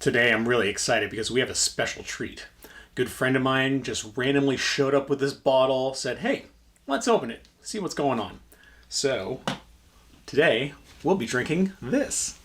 Today I'm really excited because we have a special treat. A good friend of mine just randomly showed up with this bottle, said, hey, let's open it, see what's going on. So today we'll be drinking this.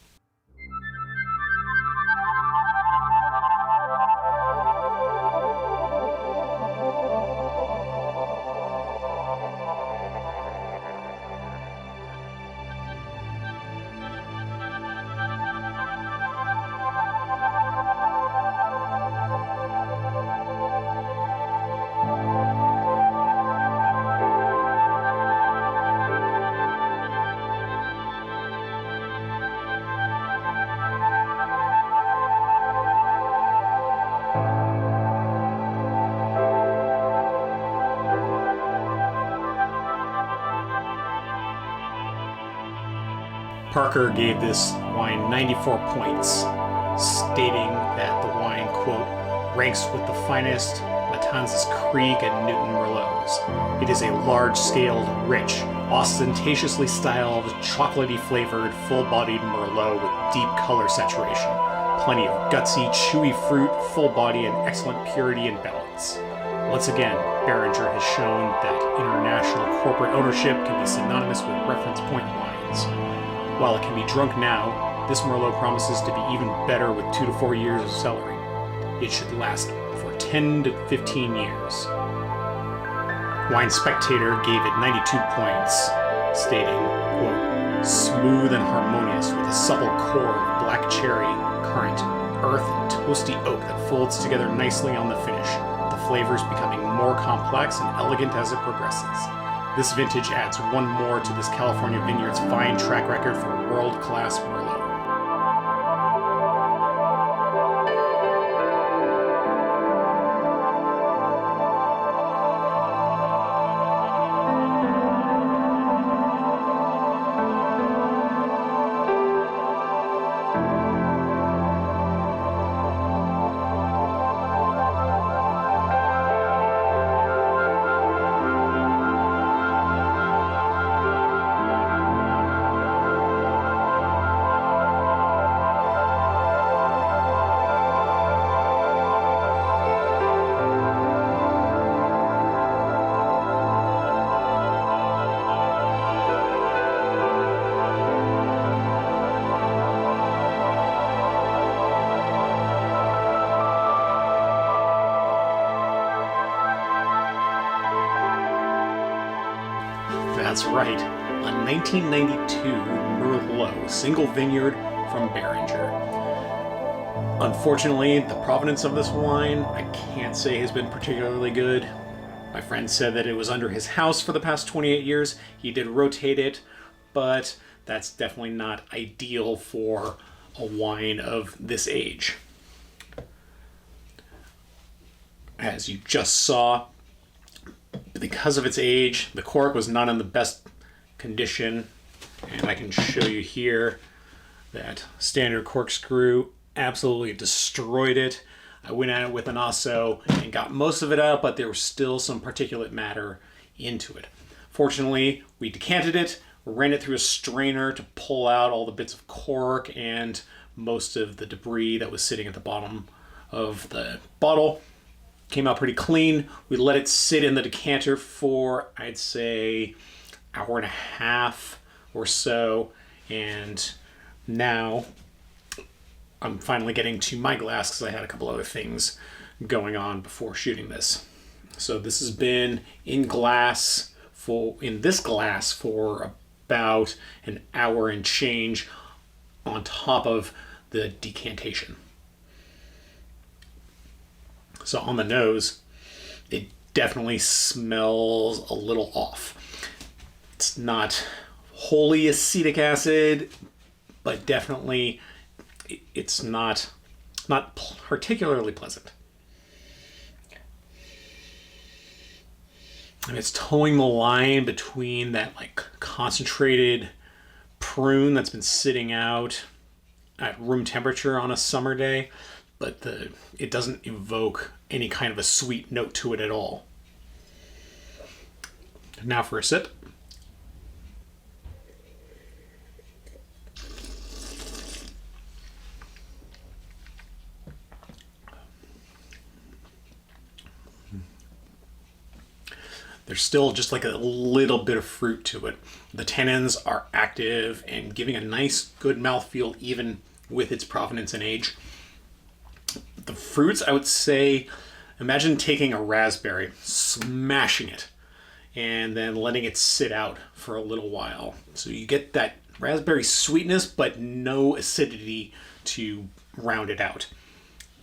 Parker gave this wine 94 points, stating that the wine, quote, ranks with the finest Matanzas Creek and Newton Merlots. It is a large-scaled, rich, ostentatiously styled, chocolatey flavored, full-bodied Merlot with deep color saturation, plenty of gutsy, chewy fruit, full body, and excellent purity and balance. Once again, Beringer has shown that international corporate ownership can be synonymous with reference point wines. While it can be drunk now, this Merlot promises to be even better with 2 to 4 years of cellaring. It should last for 10 to 15 years. Wine Spectator gave it 92 points, stating, quote, smooth and harmonious with a supple core of black cherry, currant, earth, and toasty oak that folds together nicely on the finish, the flavors becoming more complex and elegant as it progresses. This vintage adds one more to this California vineyard's fine track record for world-class Merlot. That's right, a 1992 Merlot, single vineyard from Beringer. Unfortunately, the provenance of this wine, I can't say has been particularly good. My friend said that it was under his house for the past 28 years. He did rotate it, but that's definitely not ideal for a wine of this age. As you just saw, because of its age, the cork was not in the best condition, and I can show you here that standard corkscrew absolutely destroyed it. I went at it with an Osso and got most of it out, but there was still some particulate matter into it. Fortunately, we decanted it, ran it through a strainer to pull out all the bits of cork and most of the debris that was sitting at the bottom of the bottle. Came out pretty clean. We let it sit in the decanter for, I'd say, hour and a half or so. And now I'm finally getting to my glass because I had a couple other things going on before shooting this. So this has been in this glass for about an hour and change on top of the decantation. So on the nose, it definitely smells a little off. It's not wholly acetic acid, but definitely it's not particularly pleasant. And it's towing the line between that like concentrated prune that's been sitting out at room temperature on a summer day, but it doesn't evoke any kind of a sweet note to it at all. Now for a sip. There's still just like a little bit of fruit to it. The tannins are active and giving a nice, good mouthfeel even with its provenance and age. The fruits, I would say, imagine taking a raspberry, smashing it, and then letting it sit out for a little while. So you get that raspberry sweetness, but no acidity to round it out.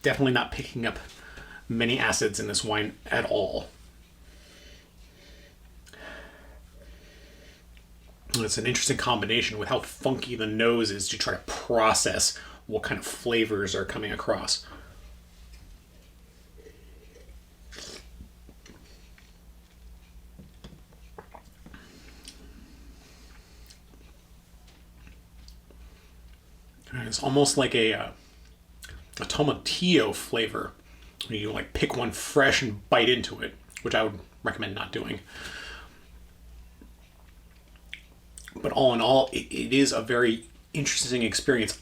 Definitely not picking up many acids in this wine at all. And it's an interesting combination with how funky the nose is to try to process what kind of flavors are coming across. It's almost like a tomatillo flavor. You like pick one fresh and bite into it, which I would recommend not doing. But all in all, it is a very interesting experience.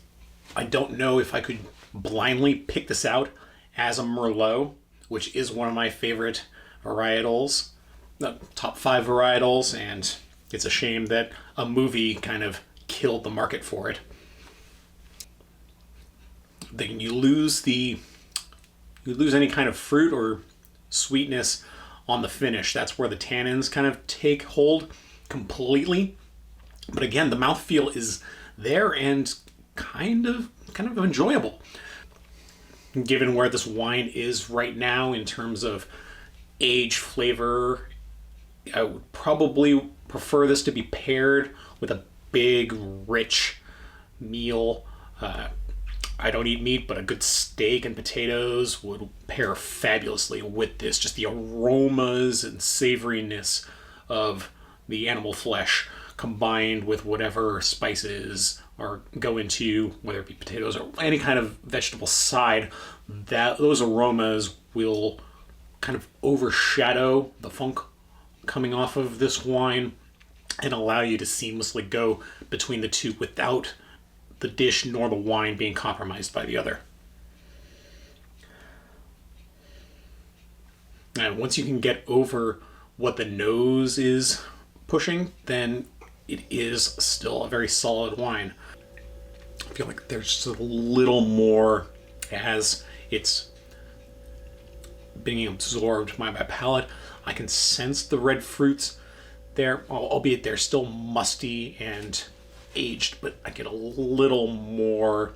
I don't know if I could blindly pick this out as a Merlot, which is one of my favorite varietals, the top 5 varietals, and it's a shame that a movie kind of killed the market for it. Then you lose any kind of fruit or sweetness on the finish. That's where the tannins kind of take hold completely. But again, the mouthfeel is there and kind of enjoyable. Given where this wine is right now in terms of age, flavor, I would probably prefer this to be paired with a big, rich meal. I don't eat meat, but a good steak and potatoes would pair fabulously with this. Just the aromas and savoriness of the animal flesh combined with whatever spices or go into, whether it be potatoes or any kind of vegetable side, that those aromas will kind of overshadow the funk coming off of this wine and allow you to seamlessly go between the two without the dish nor the wine being compromised by the other. And once you can get over what the nose is pushing, then it is still a very solid wine. I feel like there's just a little more as it's being absorbed by my palate. I can sense the red fruits there, albeit they're still musty and aged, but I get a little more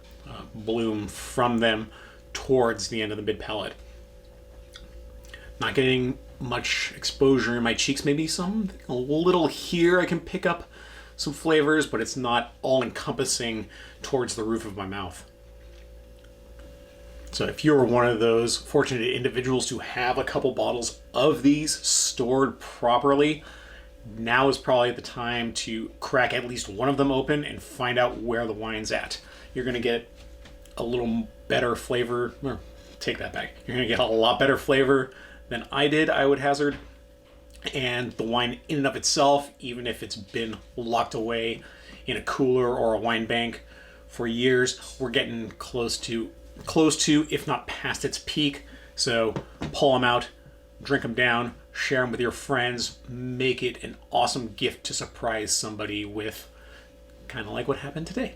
bloom from them towards the end of the mid palate. Not getting much exposure in my cheeks, maybe a little here I can pick up some flavors, but it's not all encompassing towards the roof of my mouth. So if you're one of those fortunate individuals to have a couple bottles of these stored properly, now is probably the time to crack at least one of them open and find out where the wine's at. You're going to get a little better flavor, or take that back. You're going to get a lot better flavor than I did, I would hazard. And the wine in and of itself, even if it's been locked away in a cooler or a wine bank for years, we're getting close to, if not past its peak. So pull them out, drink them down, share them with your friends, make it an awesome gift to surprise somebody with, kind of like what happened today.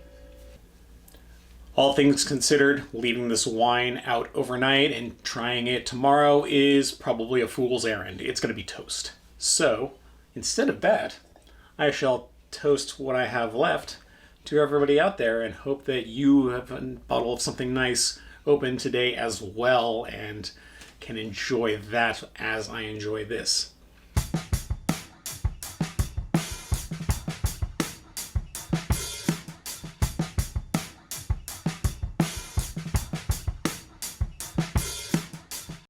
All things considered, leaving this wine out overnight and trying it tomorrow is probably a fool's errand. It's going to be toast. So instead of that, I shall toast what I have left to everybody out there and hope that you have a bottle of something nice open today as well and can enjoy that as I enjoy this.